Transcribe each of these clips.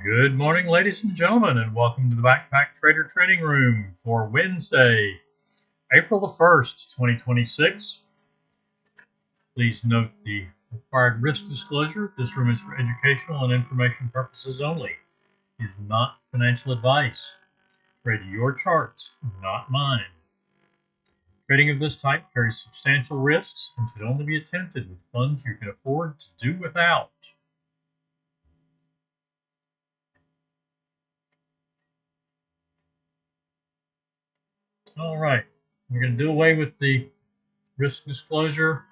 Good morning, ladies and gentlemen, and welcome to the Backpack Trader Trading Room for Wednesday, April the 1st, 2026. Please note the required risk disclosure. This room is for educational and information purposes only. It is not financial advice. Trade your charts, not mine. Trading of this type carries substantial risks and should only be attempted with funds you can afford to do without. All right, we're going to do away with the risk disclosure.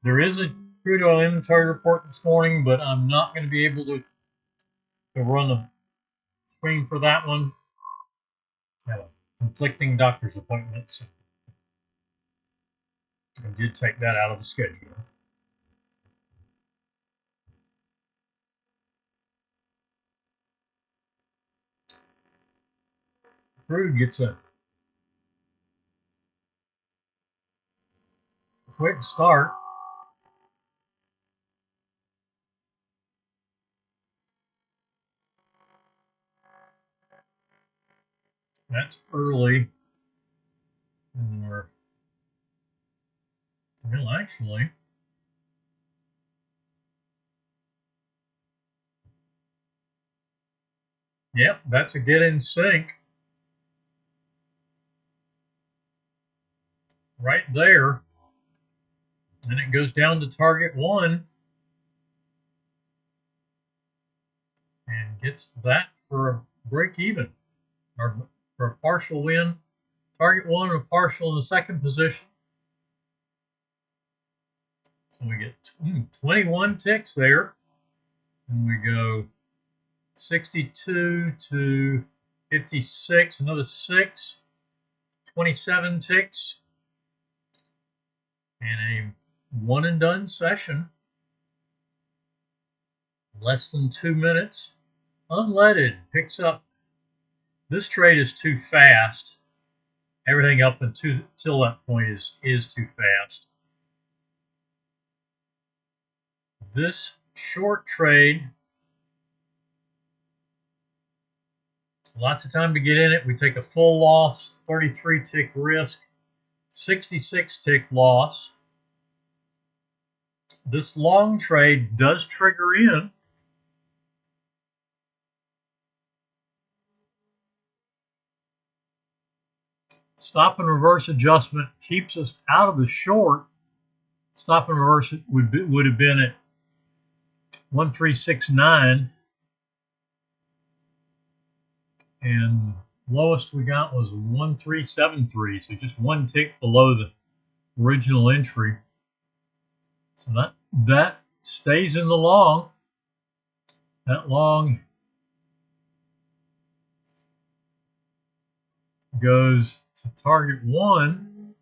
There is a crude oil inventory report this morning, but I'm not going to be able to run the screen for that one. I have a conflicting doctor's appointments. I did take that out of the schedule. Crude gets a quick start. That's early. And well, actually, yep, that's a get in sync right there. And it goes down to target one and gets that for a break even or for a partial win. Target one and a partial in the second position. So we get 21 ticks there. And we go 62 to 56, another 6, 27 ticks. And a one and done session. Less than 2 minutes. Unleaded picks up. This trade is too fast. Everything up until that point is too fast. This short trade, lots of time to get in it. We take a full loss, 33 tick risk, 66 tick loss. This long trade does trigger in. Stop and reverse adjustment keeps us out of the short. Stop and reverse would have been at 1369, and lowest we got was 1373, so just one tick below the original entry. So that stays in the long. That long goes to target one,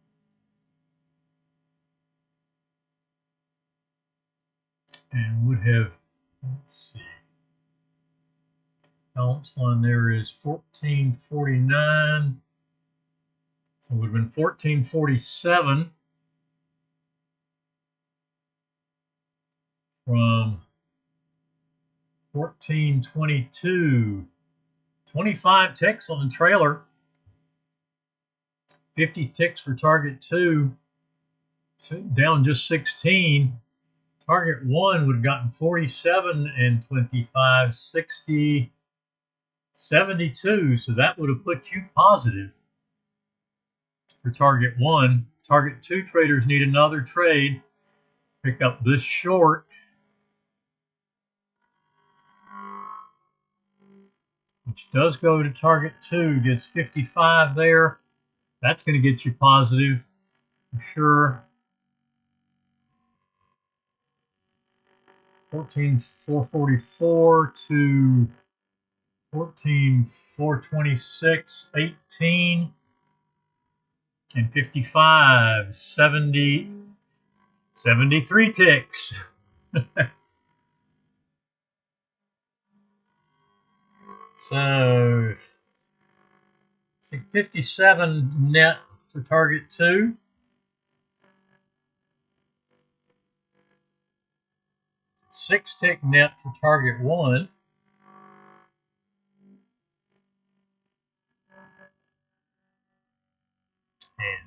and would have, let's see, balance line there is 1449, so it would have been 1447 from 1422. 25 ticks on the trailer, 50 ticks for target two, down just 16. Target one would have gotten 47 and 25, 60, 72. So that would have put you positive for target one. Target two traders need another trade. Pick up this short, which does go to target two, gets 55 there. That's going to get you positive for sure. 14,444 to 14,426, 18, and 55, 70, 73 ticks. So, see 57 net for target two. 6 tick net for target one.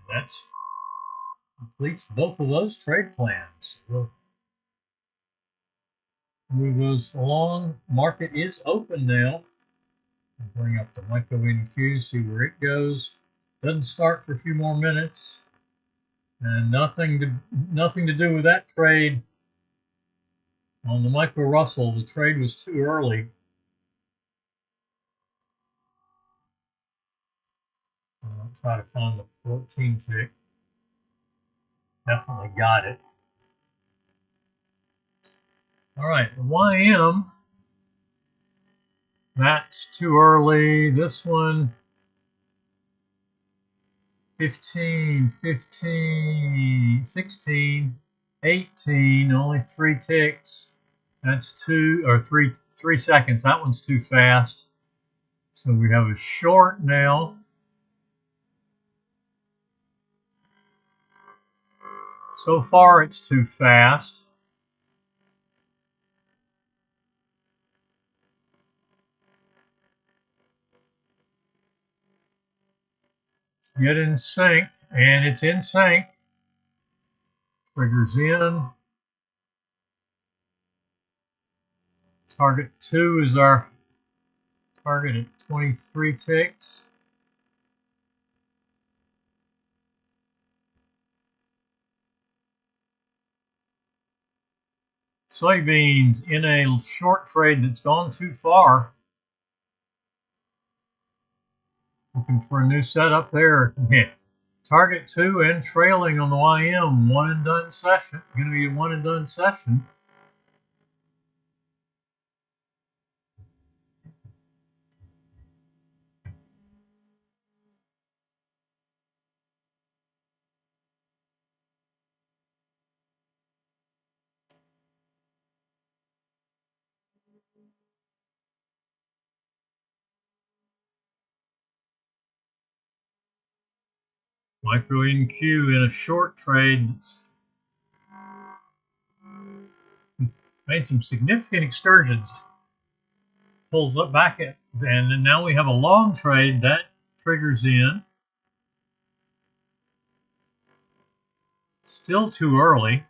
That completes both of those trade plans. We'll move those along. Market is open now. I'll bring up the micro NQ, see where it goes. Doesn't start for a few more minutes. And nothing to do with that trade on the micro Russell. The trade was too early. I'll try to find the 14 tick. Definitely got it. All right, the YM. That's too early. This one, 15, 15, 16, 18, only 3 ticks. That's 3 seconds. That one's too fast. So we have a short now. So far it's too fast. Get in sync, and it's in sync. Triggers in. Target 2 is our target at 23 ticks. Soybeans in a short trade that's gone too far. Looking for a new setup there. Yeah. Target 2 and trailing on the YM. One and done session. Going to be a one and done session. Micro NQ in a short trade that's made some significant excursions. Pulls up back at, and now we have a long trade that triggers in. Still too early.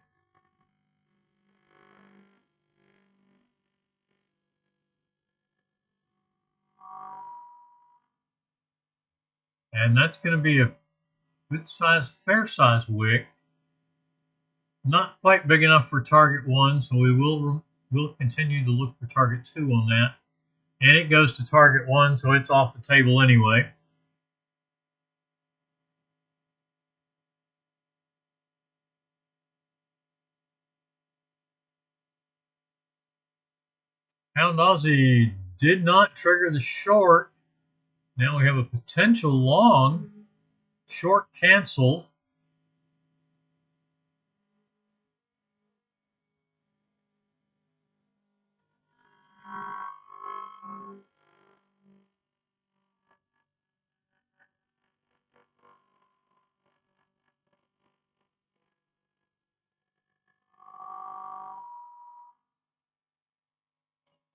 And that's going to be a good size, fair size wick. Not quite big enough for target 1, so we'll continue to look for target 2 on that. And it goes to target 1, so it's off the table anyway. Pound Aussie did not trigger the short. Now we have a potential long. Short canceled.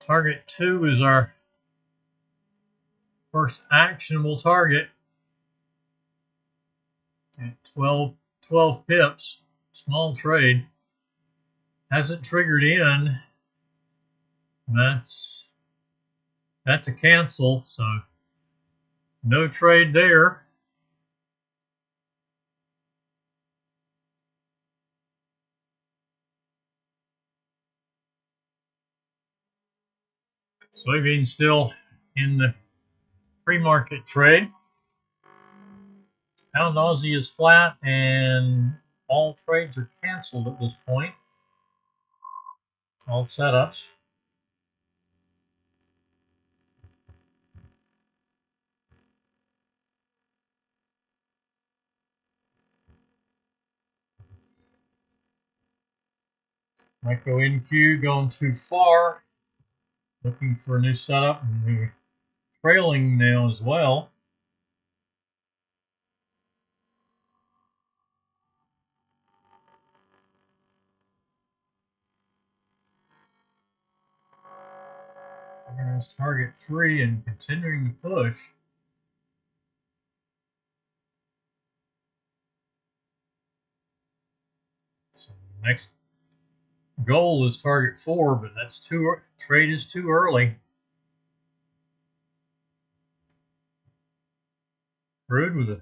Target 2 is our first actionable target at 12 pips. Small trade. Hasn't triggered in. That's a cancel, so no trade there. Soybeans still in the pre-market trade. Pound Aussie is flat, and all trades are canceled at this point. All setups. Micro NQ going too far. Looking for a new setup, and we're trailing now as well. There's target 3 and continuing to push. Next goal is target 4, but that's trade is too early. Crude with a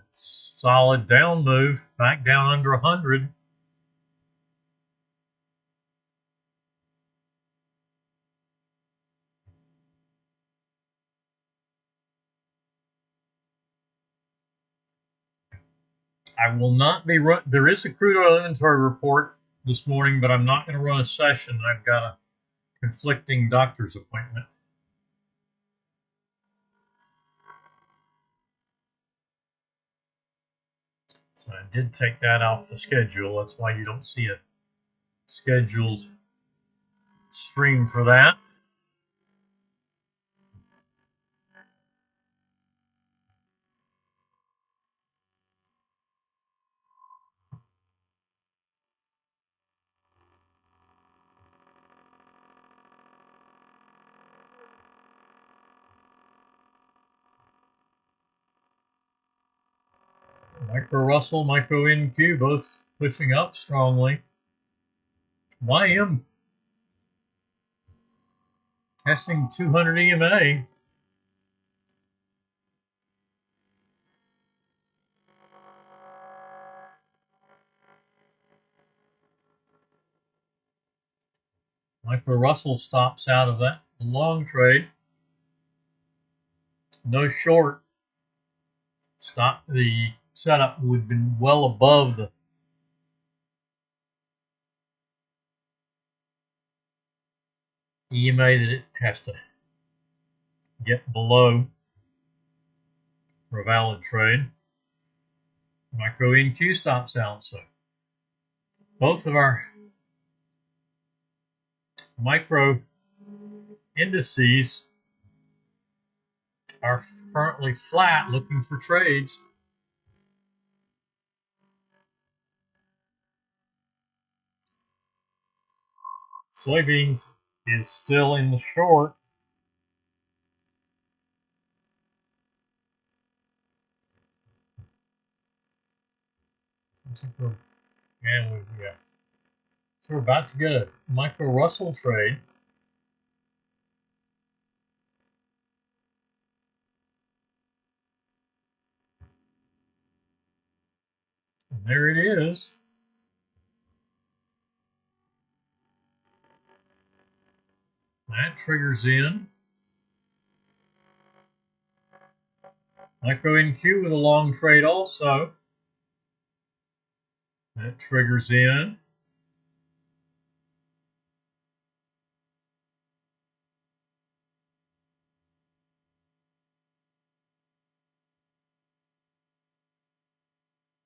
solid down move, back down under 100. I will not be there is a crude oil inventory report this morning, but I'm not going to run a session. I've got a conflicting doctor's appointment. So I did take that off the schedule. That's why you don't see a scheduled stream for that. Micro Russell, Micro NQ, both pushing up strongly. YM testing 200 EMA. Micro Russell stops out of that long trade. No short. Stop. The setup would have been well above the EMA that it has to get below for a valid trade. Micro NQ stops out. So both of our micro indices are currently flat, looking for trades. Soybeans is still in the short. And so we're about to get a Micro Russell trade. And there it is. That triggers in. Micro NQ with a long trade also. That triggers in.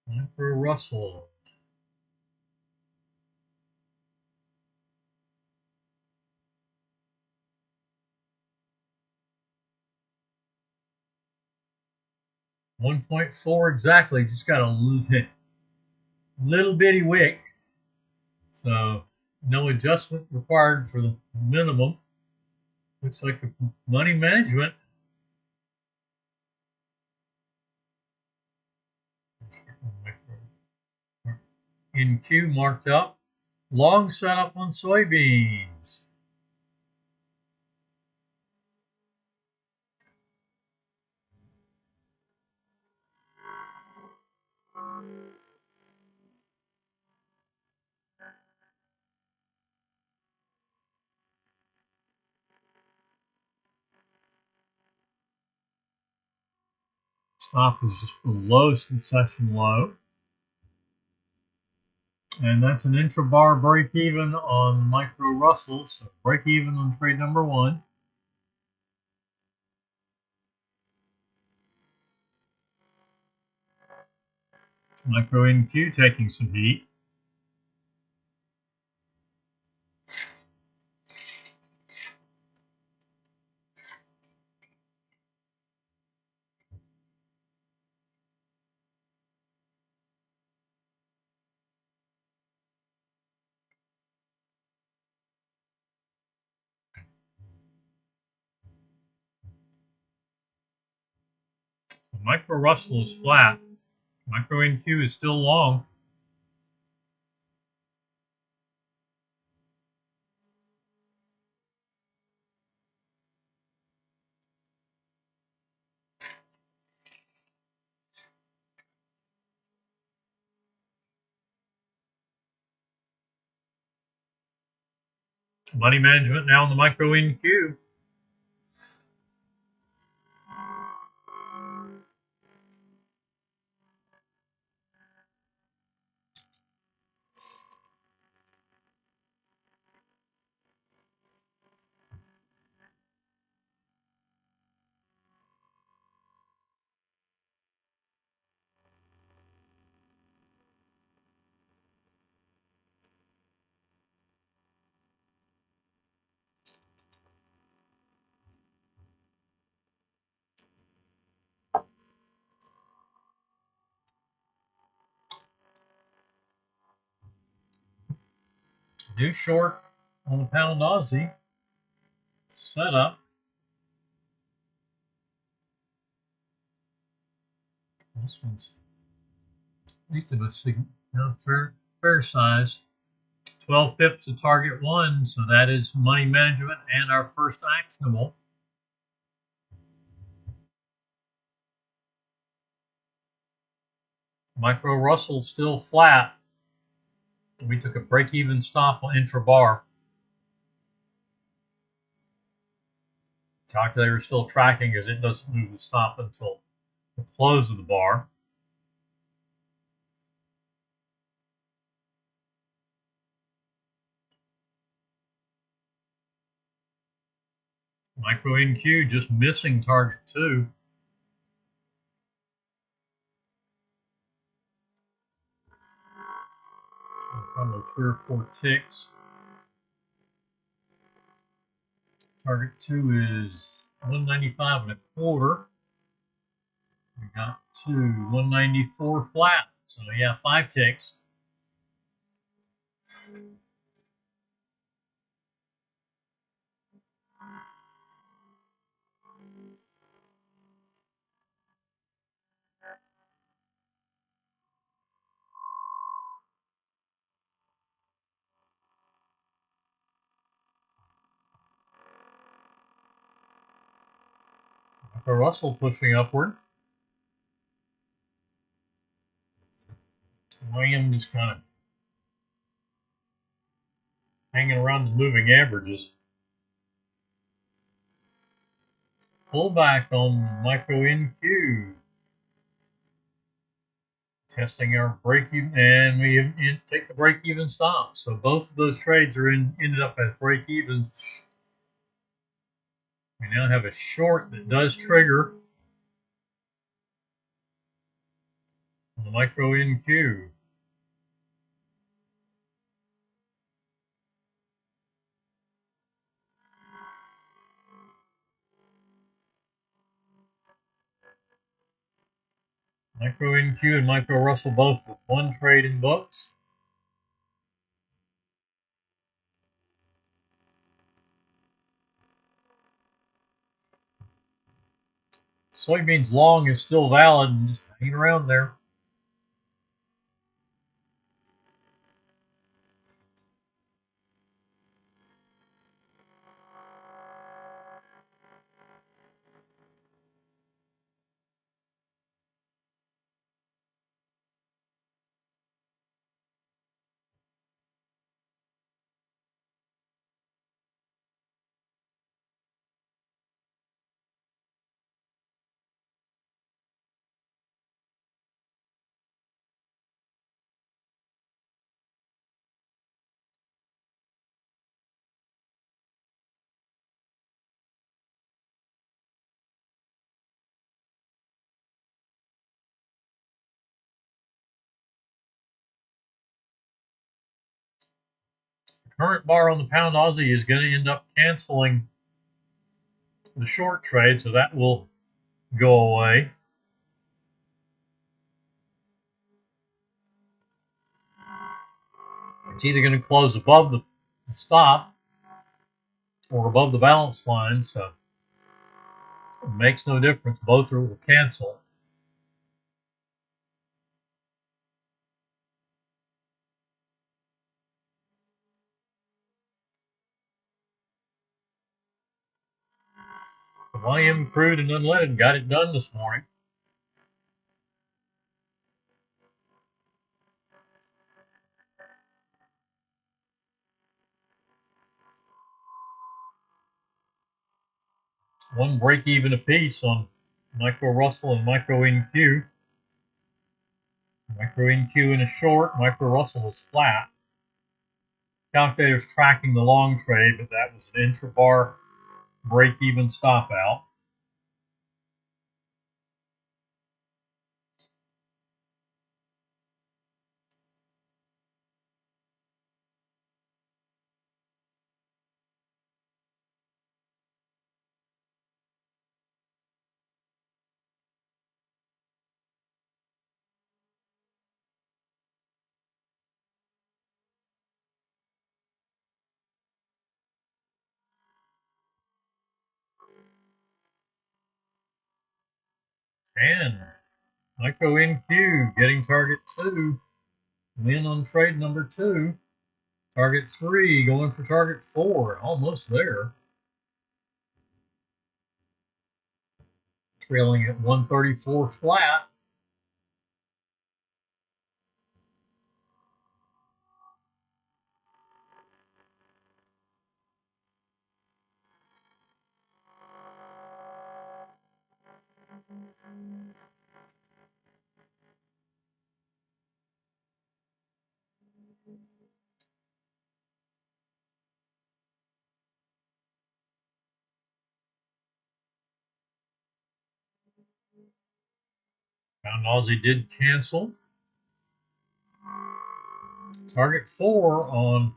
Micro Russell. $1.4 exactly. Just got a little bitty wick. So no adjustment required for the minimum. Looks like the money management. NQ marked up. Long setup on soybeans. Stop is just below the session low. And that's an intra-bar break even on Micro Russell. So break even on trade number 1. Micro NQ taking some heat. Micro Russell is flat. Micro NQ is still long. Money management now in the micro NQ. New short on the pound Aussie setup. This one's at least of a fair size. 12 pips to target one, so that is money management and our first actionable. Micro Russell still flat. We took a break-even stop on intra-bar. Calculator is still tracking as it doesn't move the stop until the close of the bar. Micro NQ just missing target 2. Probably 3 or 4 ticks. Target 2 is 195 and a quarter. We got to 194 flat. So yeah, 5 ticks. Micro Russell pushing upward. William just kind of hanging around the moving averages. Pullback on micro NQ. Testing our break even, and we take the break even stop. So both of those trades are ended up as break evens. We now have a short that does trigger on the micro NQ. Micro NQ and Micro Russell both with 1 trade in books. Soybeans long is still valid and just hanging around there. The current bar on the pound Aussie is going to end up canceling the short trade, so that will go away. It's either going to close above the stop or above the balance line, so it makes no difference. Both will cancel. The YM crude and unleaded got it done this morning. One break even apiece on Micro Russell and Micro NQ. Micro NQ in a short, Micro Russell is flat. Calculator's tracking the long trade, but that was an intra-bar break-even stop out. And Micro NQ getting target 2. Win on trade number 2. Target 3 going for target 4. Almost there. Trailing at 134 flat. Pound Aussie did cancel. Target 4 on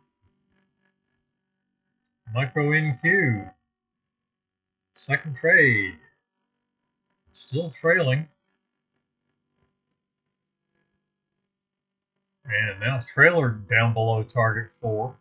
Micro NQ. Second trade. Still trailing. And now trailer down below target 4.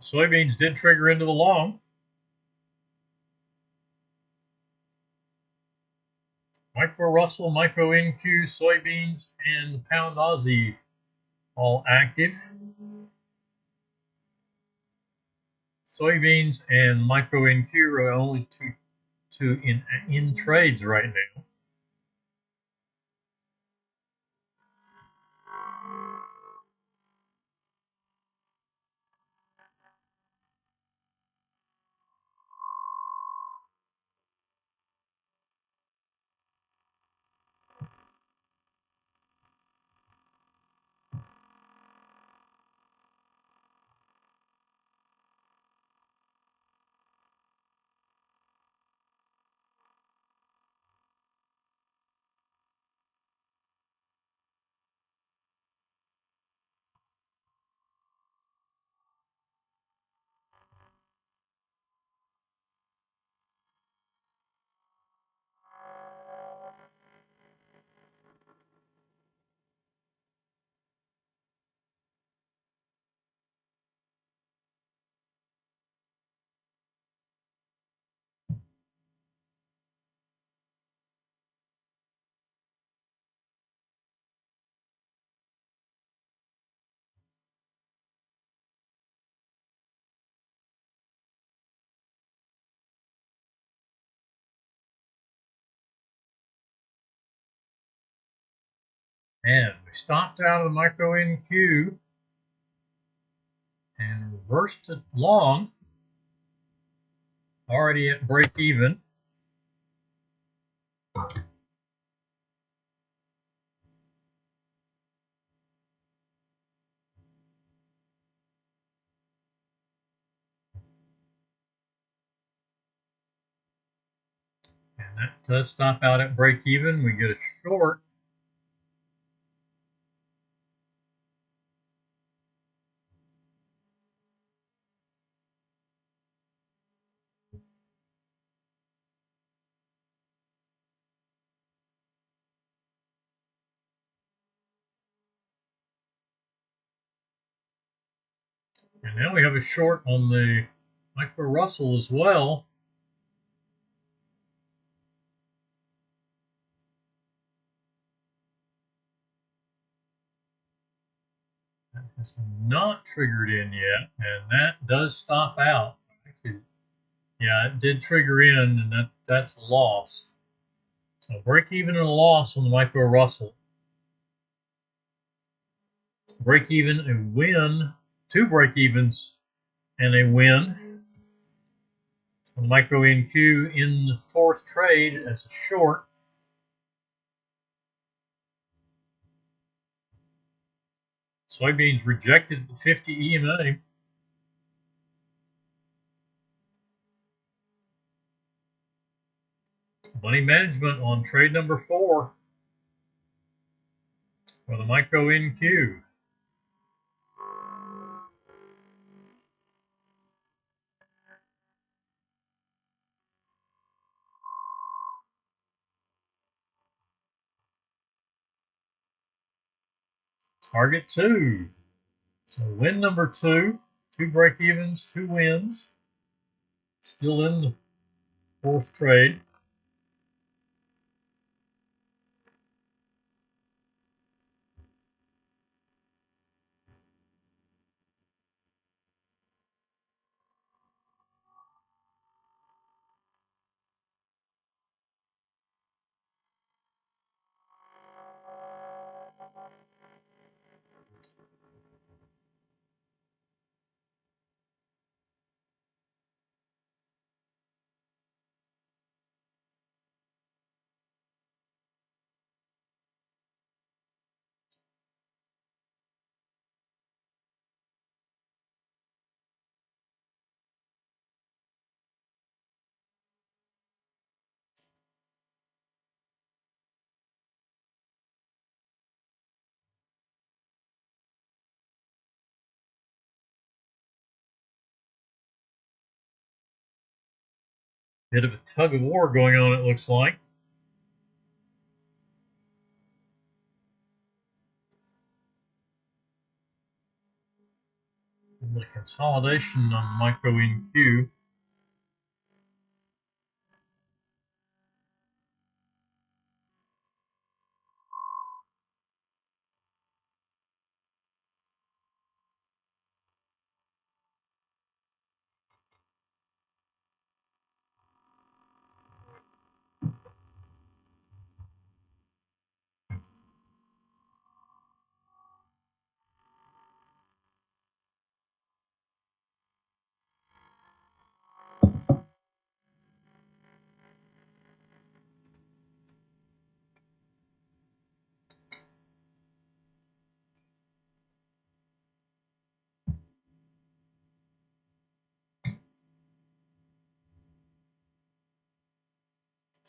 Soybeans did trigger into the long. Micro Russell, Micro NQ, soybeans, and the Pound Aussie all active. Soybeans and Micro NQ are only two in trades right now. And we stopped out of the Micro NQ and reversed it long, already at break even. And that does stop out at break even. We get a short. And now we have a short on the Micro Russell as well. That has not triggered in yet, and that does stop out. Actually, Yeah, it did trigger in, and that's a loss. So break even and a loss on the micro Russell. Break even, a win, two break evens, and a win on the micro NQ in the fourth trade as a short. Soybeans rejected the 50 EMA. Money management on trade number 4 for the micro NQ. Target 2. So win number 2, 2 break evens, 2 wins. Still in the fourth trade. Bit of a tug of war going on, it looks like. The consolidation on micro NQ.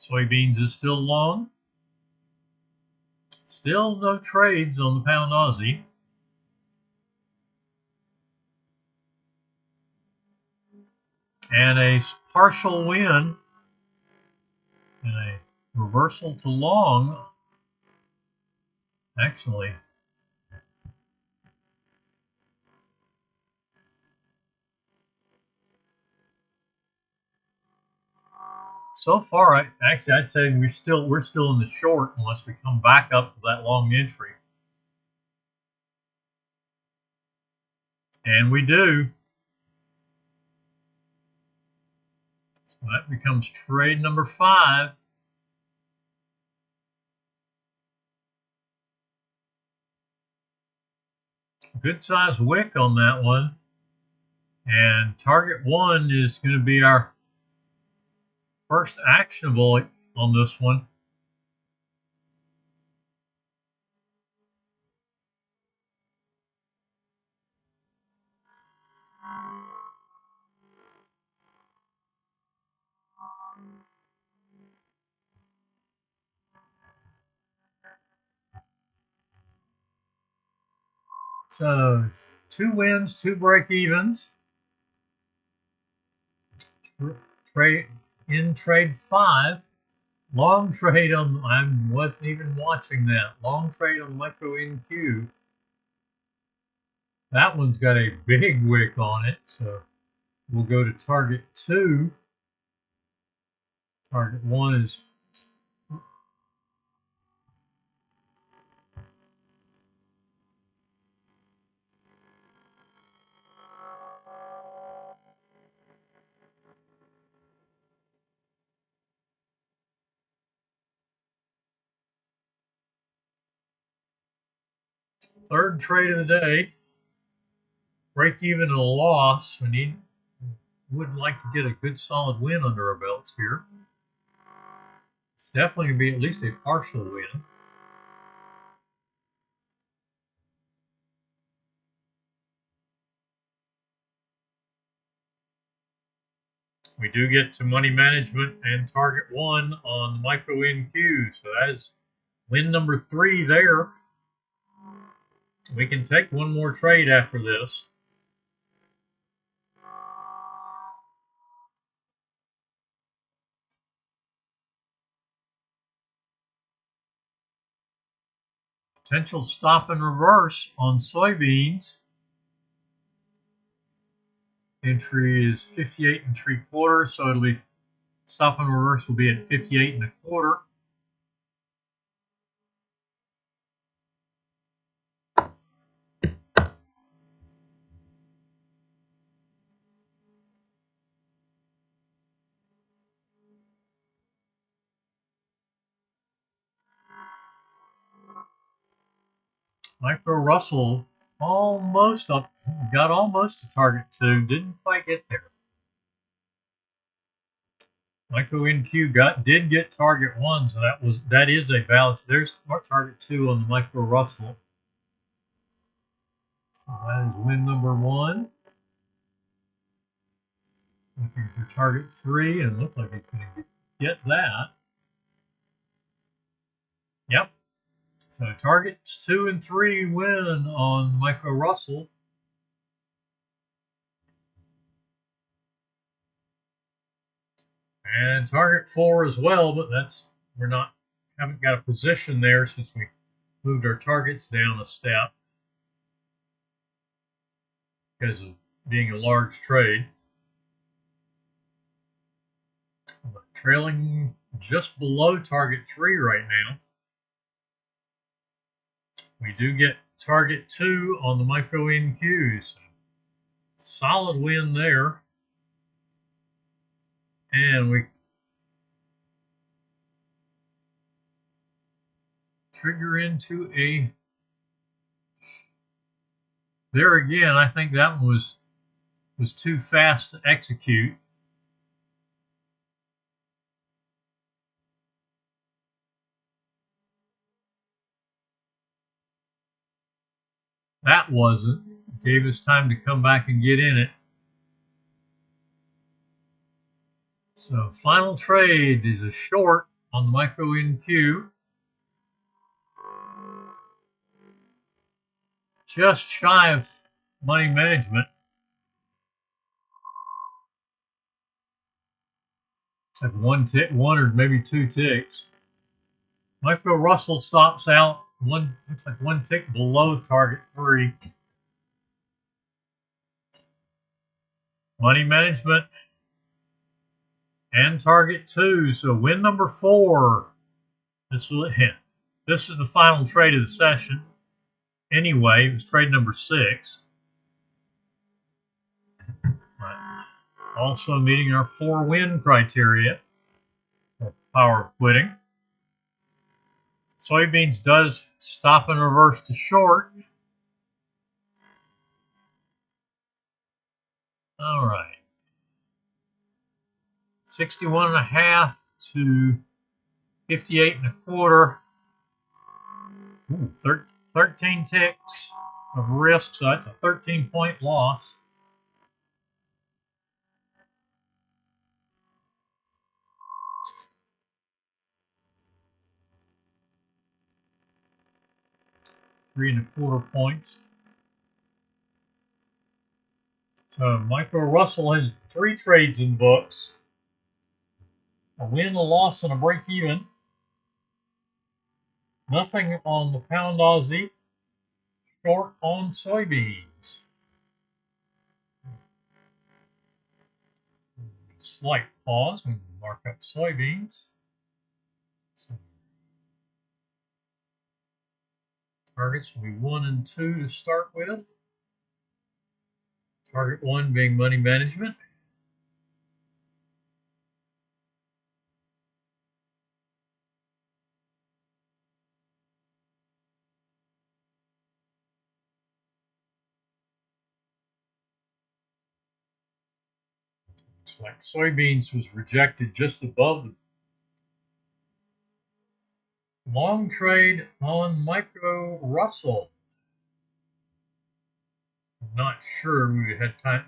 Soybeans is still long. Still no trades on the pound Aussie. And a partial win and a reversal to long, actually. So far, I'd say we're still in the short unless we come back up to that long entry. And we do. So that becomes trade number 5. Good size wick on that one. And target 1 is going to be our first actionable on this one. So 2 wins, 2 break evens. Trade in trade 5. Long trade on, I wasn't even watching that. Long trade on micro NQ. That one's got a big wick on it, so we'll go to target 2. Target 1 is Third trade of the day. Break even and a loss. Would like to get a good solid win under our belts here. It's definitely going to be at least a partial win. We do get to money management and target 1 on the micro NQ. So that is win number 3 there. We can take one more trade after this. Potential stop and reverse on soybeans. Entry is 58 3/4, so it'll be stop and reverse will be at 58 1/4. Micro Russell almost up, got almost to target 2, didn't quite get there. Micro NQ did get target 1, so that is a balance. There's target 2 on the Micro Russell. So that is win number 1. Looking for target 3, and it looks like it's going to get that. Yep. So targets 2 and 3 win on Micro Russell. And target 4 as well, but haven't got a position there since we moved our targets down a step because of being a large trade. But trailing just below target 3 right now. We do get target 2 on the micro NQ, so solid win there. And we trigger into a, there again, I think that one was too fast to execute. That wasn't. Gave us time to come back and get in it. So final trade is a short on the micro NQ. Just shy of money management. It's like one or maybe 2 ticks. Micro Russell stops out looks like 1 tick below target 3. Money management and target 2. So win number 4. This is the final trade of the session. Anyway, it was trade number 6. Right. Also meeting our 4 win criteria for power of quitting. Soybeans does stop and reverse to short. All right. 61.5 to 58 1/4. Ooh, 13 ticks of risk, so that's a 13-point loss. Three and a quarter points. So Micro Russell has 3 trades in the books. A win, a loss, and a break even. Nothing on the pound Aussie. Short on soybeans. Slight pause. We mark up soybeans. So targets will be 1 and 2 to start with. Target 1 being money management. Looks like soybeans was rejected just above the long trade on micro Russell. I'm not sure we had time.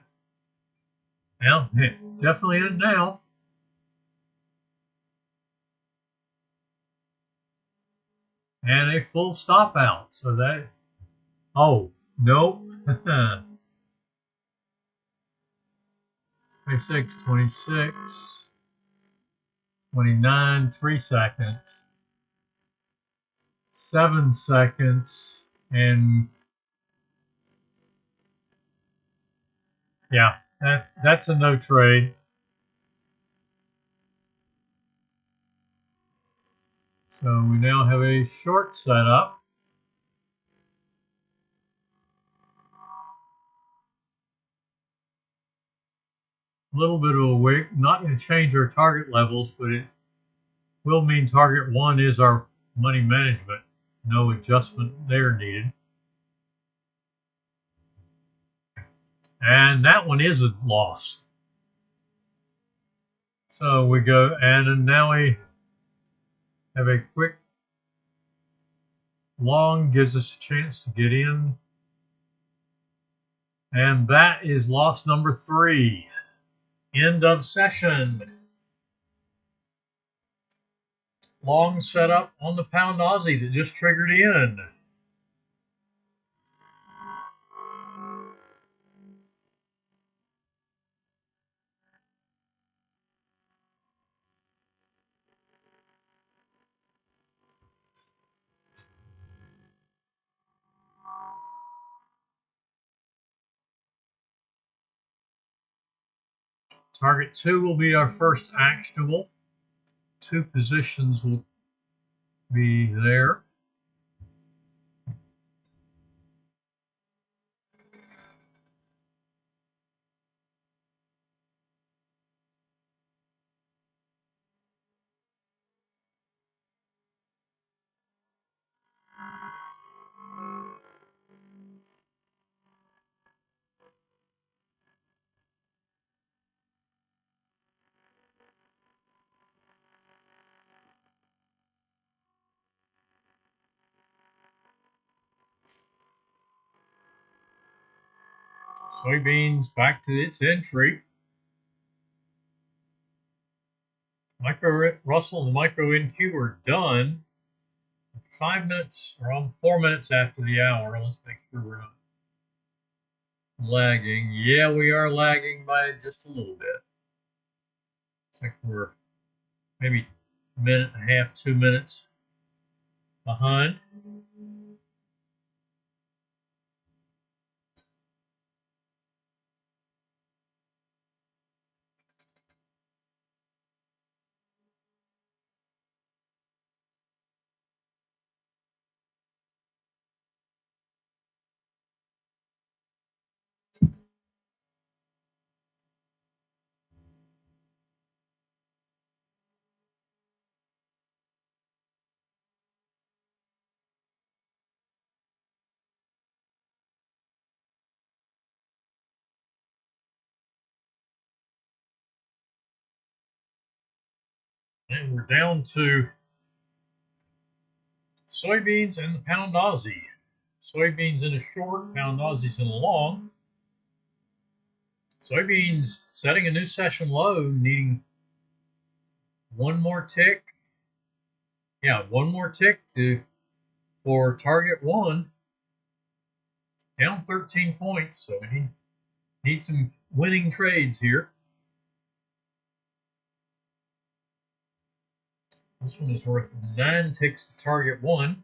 Well, definitely in now. And a full stop out. So that, oh, nope. 26, 26, 29, 3 seconds, 7 seconds, and yeah, that's a no trade. So we now have a short setup. A little bit of a wick. Not going to change our target levels, but it will mean target 1 is our money management. No adjustment there needed. And that one is a loss. So we go, and now we have a quick long, gives us a chance to get in. And that is loss number 3. End of session. Long setup on the pound Aussie that just triggered in. Target 2 will be our first actionable. 2 positions will be there. Soybeans back to its entry. Micro Russell and the micro NQ are done. 5 minutes, or 4 minutes after the hour. Let's make sure we're not lagging. Yeah, we are lagging by just a little bit. Looks like we're maybe a minute and a half, 2 minutes behind. And we're down to soybeans and the pound Aussie. Soybeans in a short, pound Aussies in a long. Soybeans setting a new session low, needing one more tick. Yeah, one more tick for target 1. Down 13 points, so we need some winning trades here. This one is worth 9 ticks to target 1.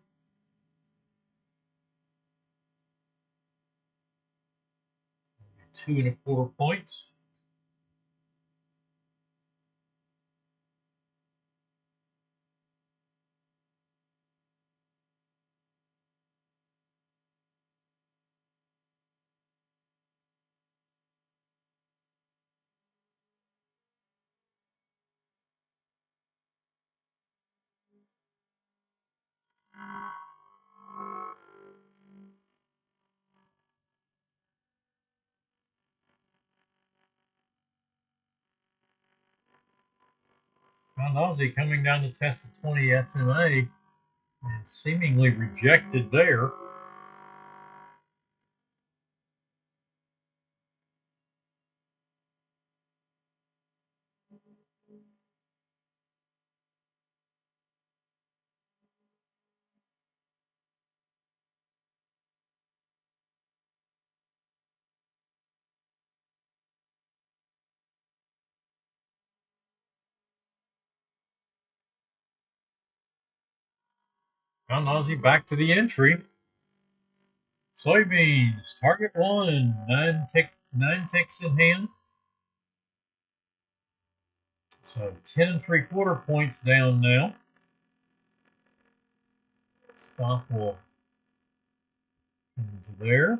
Two and a quarter points. Found Aussie coming down to test the 20 SMA and seemingly rejected there. Found Aussie back to the entry. Soybeans, target one, nine ticks in hand. So 10 3/4 points down now. Stop will come into there.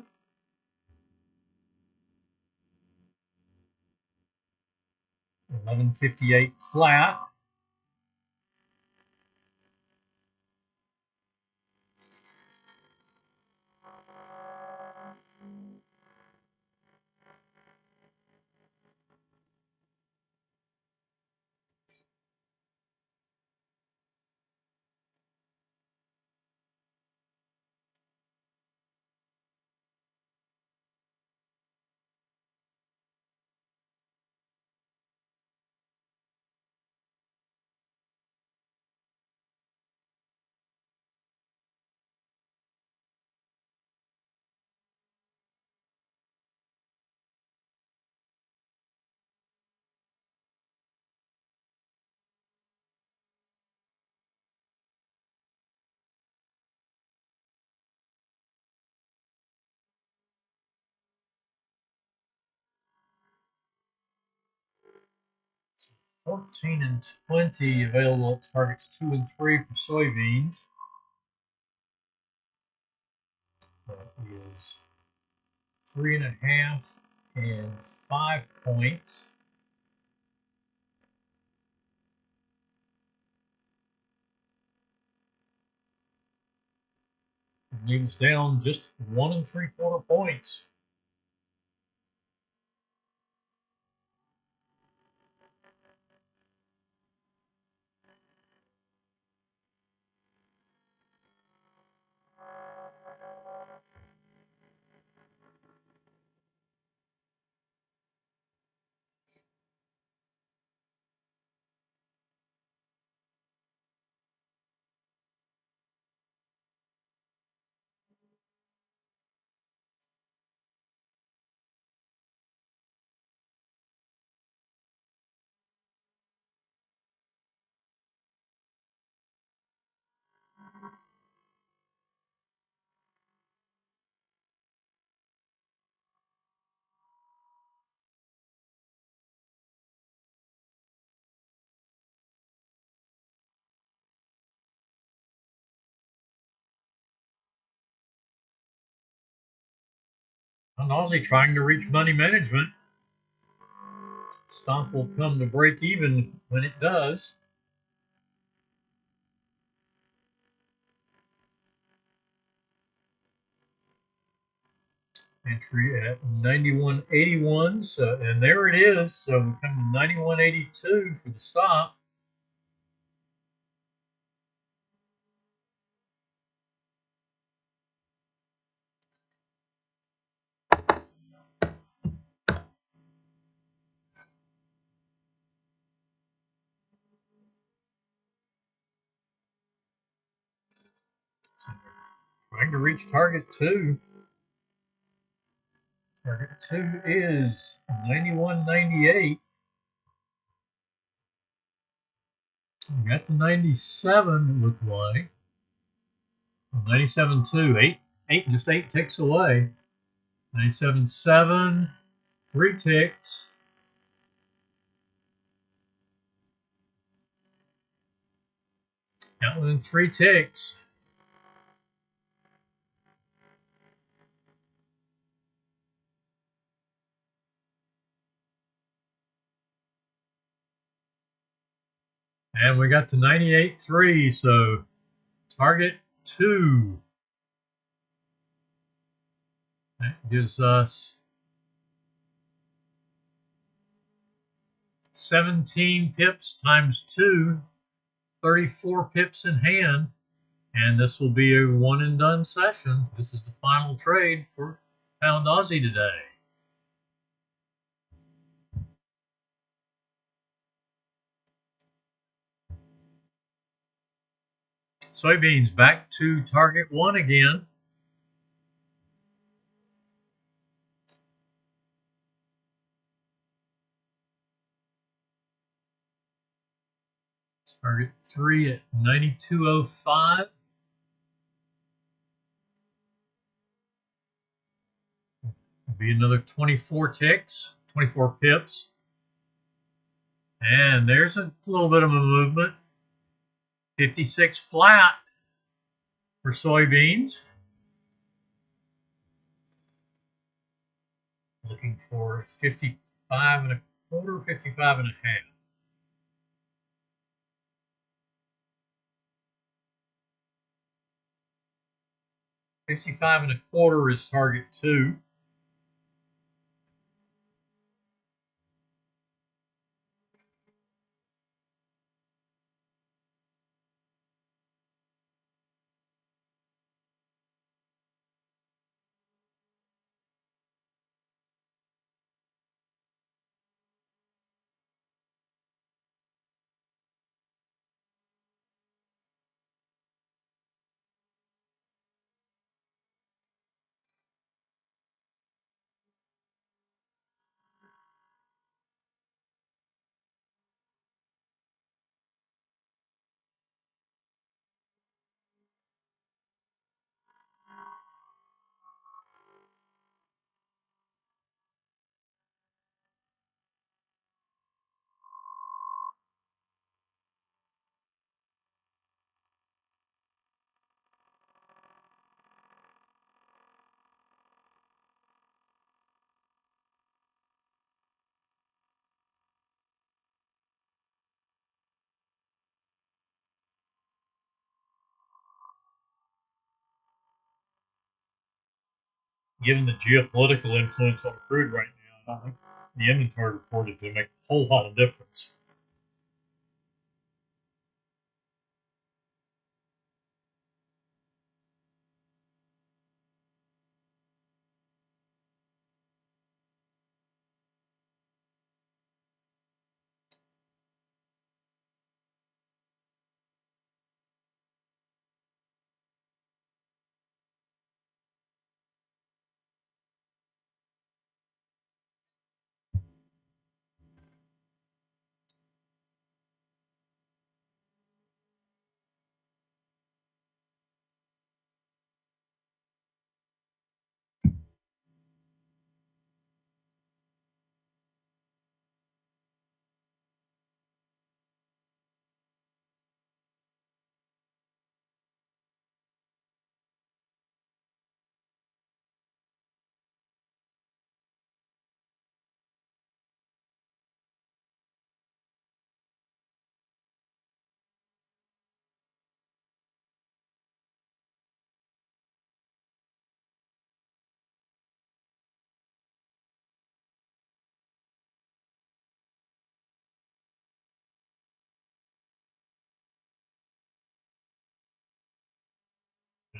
11.58 flat. So 14 and 20 available at targets 2 and 3 for soybeans. That is 3.5 and 5 points. Leaves down just 1 3/4 points. And Aussie trying to reach money management. Stop will come to break even when it does. Entry at 91.81. So, and there it is. So we come to 91.82 for the stop. Trying to reach target 2. Target 2 is 91.98. We got the 97, it looked like. 97.2, just 8 ticks away. 97.7, 3 ticks. Got within 3 ticks. And we got to 98.3, so target 2. That gives us 17 pips times 2, 34 pips in hand, and this will be a one and done session. This is the final trade for Pound Aussie today. Soybeans back to target 1 again. Target 3 at 92.05. Be another 24 ticks, 24 pips. And there's a little bit of a movement. 56 flat for soybeans. Looking for 55 and a quarter, 55 and a half. 55 and a quarter is target 2. Given the geopolitical influence on crude right now, I think the inventory report is going to make a whole lot of difference.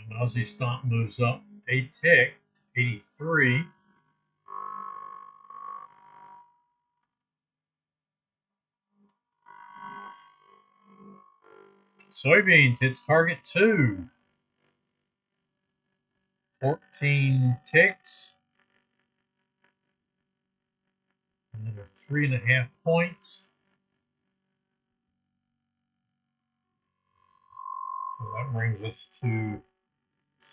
And Aussie stock moves up a tick, 83. Soybeans hits target 2. 14 ticks. Another 3.5 points. So that brings us to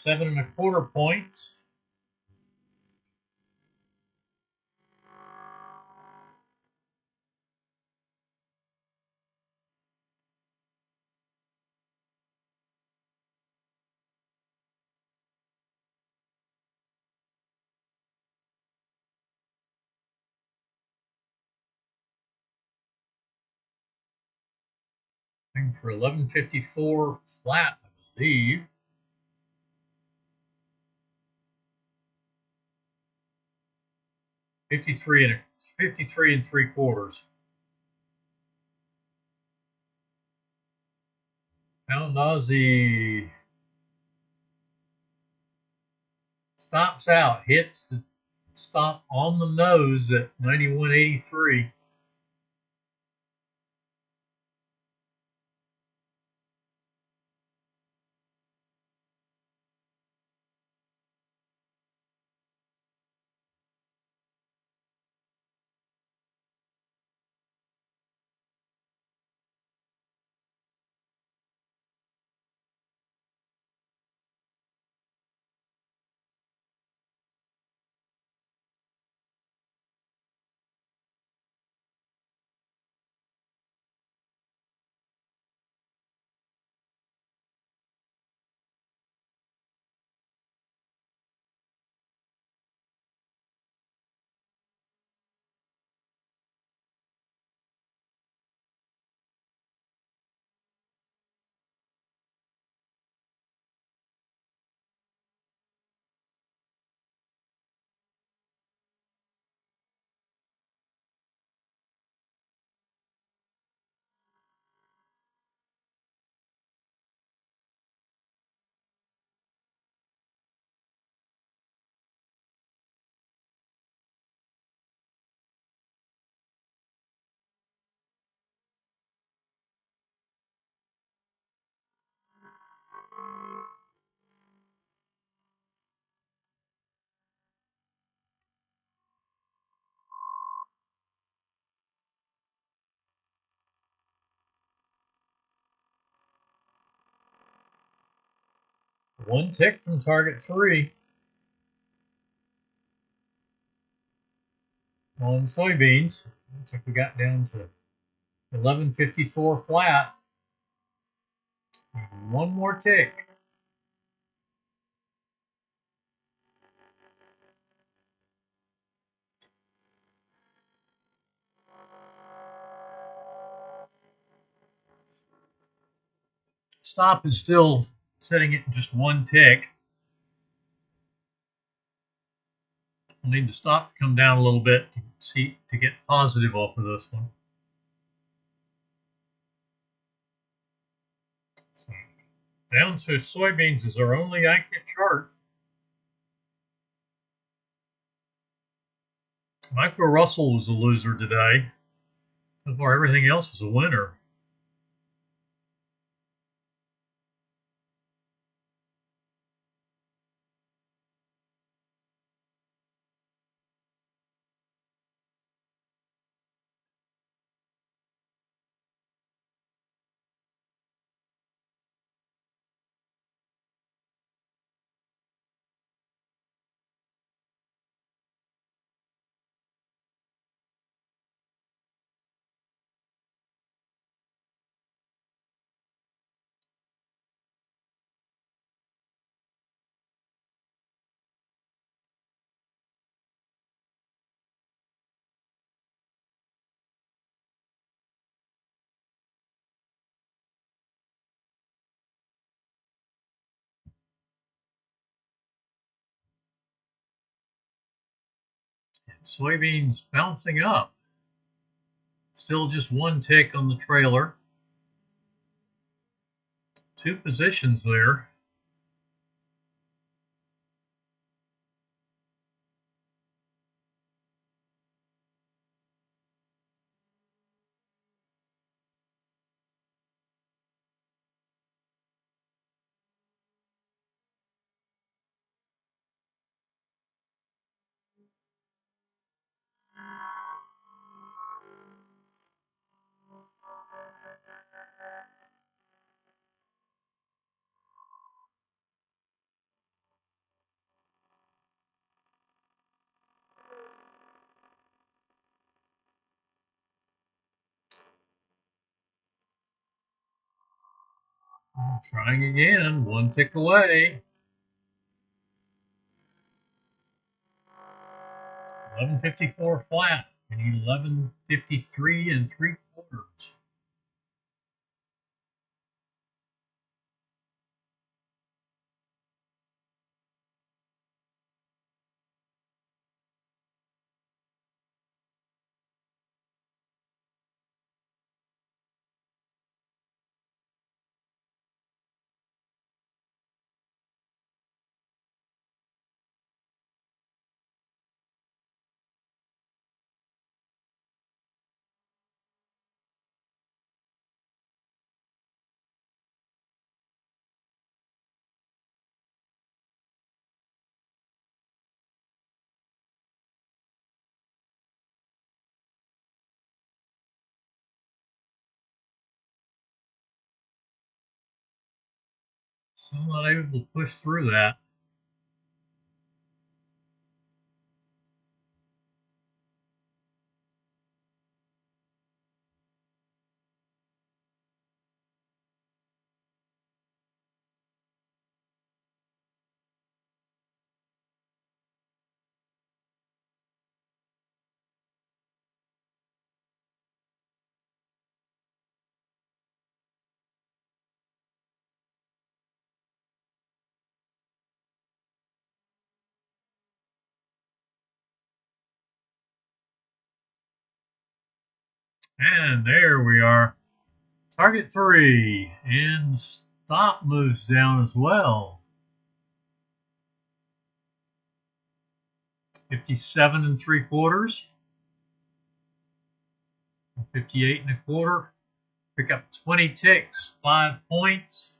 7.25 points. Looking for 11.54 flat, I believe. Fifty-three and 3/4. Pound Aussie stops out, hits the stop on the nose at 91.83. One tick from target 3 on soybeans. Looks like we got down to 11.54 flat. One more tick. Stop is still setting it just one tick. We'll need the stop to come down a little bit to get positive off of this one. So down to soybeans is our only active chart. Micro Russell was a loser today. So far, everything else was a winner. Soybeans bouncing up. Still just one tick on the trailer. Two positions there. Trying again, one tick away. 11.54 flat. We need 11.53 3/4. I'm not able to push through that. And there we are. Target 3. And stop moves down as well. 57 3/4. 58 1/4. Pick up 20 ticks, 5 points.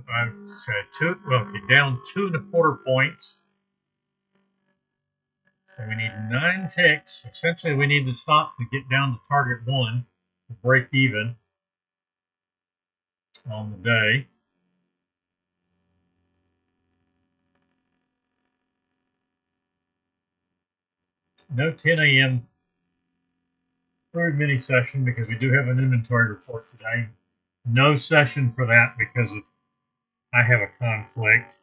I said down 2 1/4 points. So we need 9 ticks. Essentially, we need to stop to get down to target 1 to break even on the day. No 10 a.m. crude mini session because we do have an inventory report today. No session for that because I have a conflict.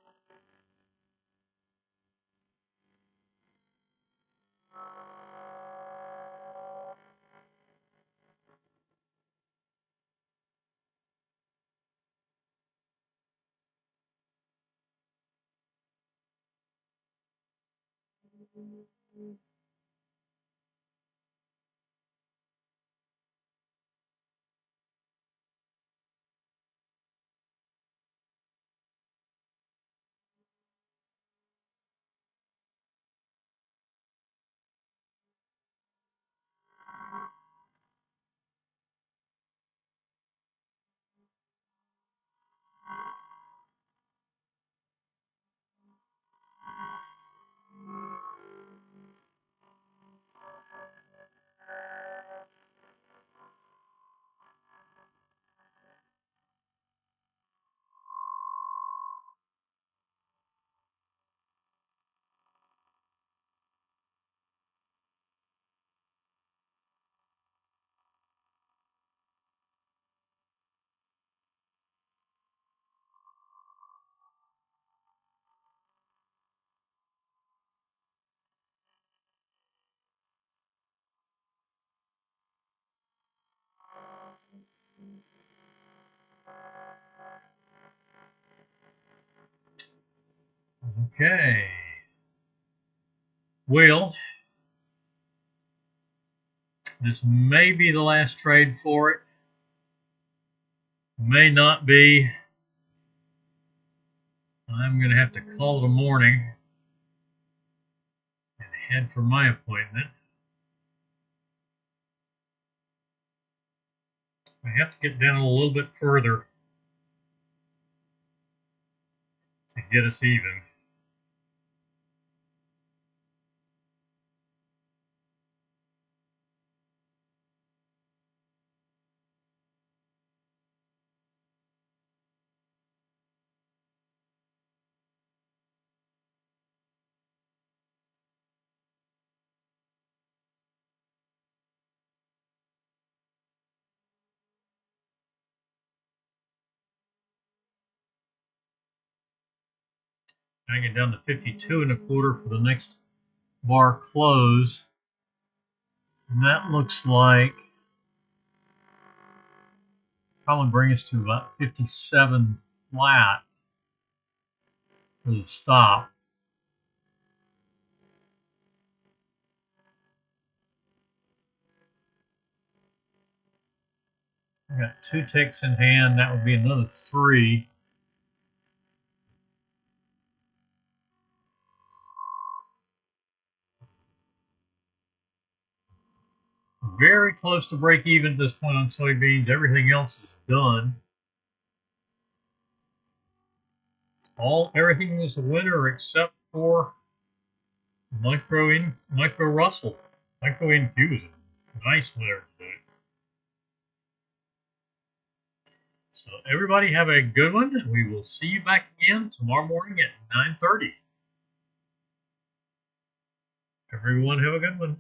Okay. Well, this may be the last trade for it. May not be. I'm going to have to call it a morning and head for my appointment. I have to get down a little bit further to get us even. I get down to 52 1/4 for the next bar close. And that looks like probably bring us to about 57 flat for the stop. I got 2 ticks in hand. That would be another 3. Very close to break even at this point on soybeans. Everything else is done. Everything was a winner except for Micro Russell. Micro Infusion. Nice winner today. So everybody have a good one. We will see you back again tomorrow morning at 9:30. Everyone have a good one.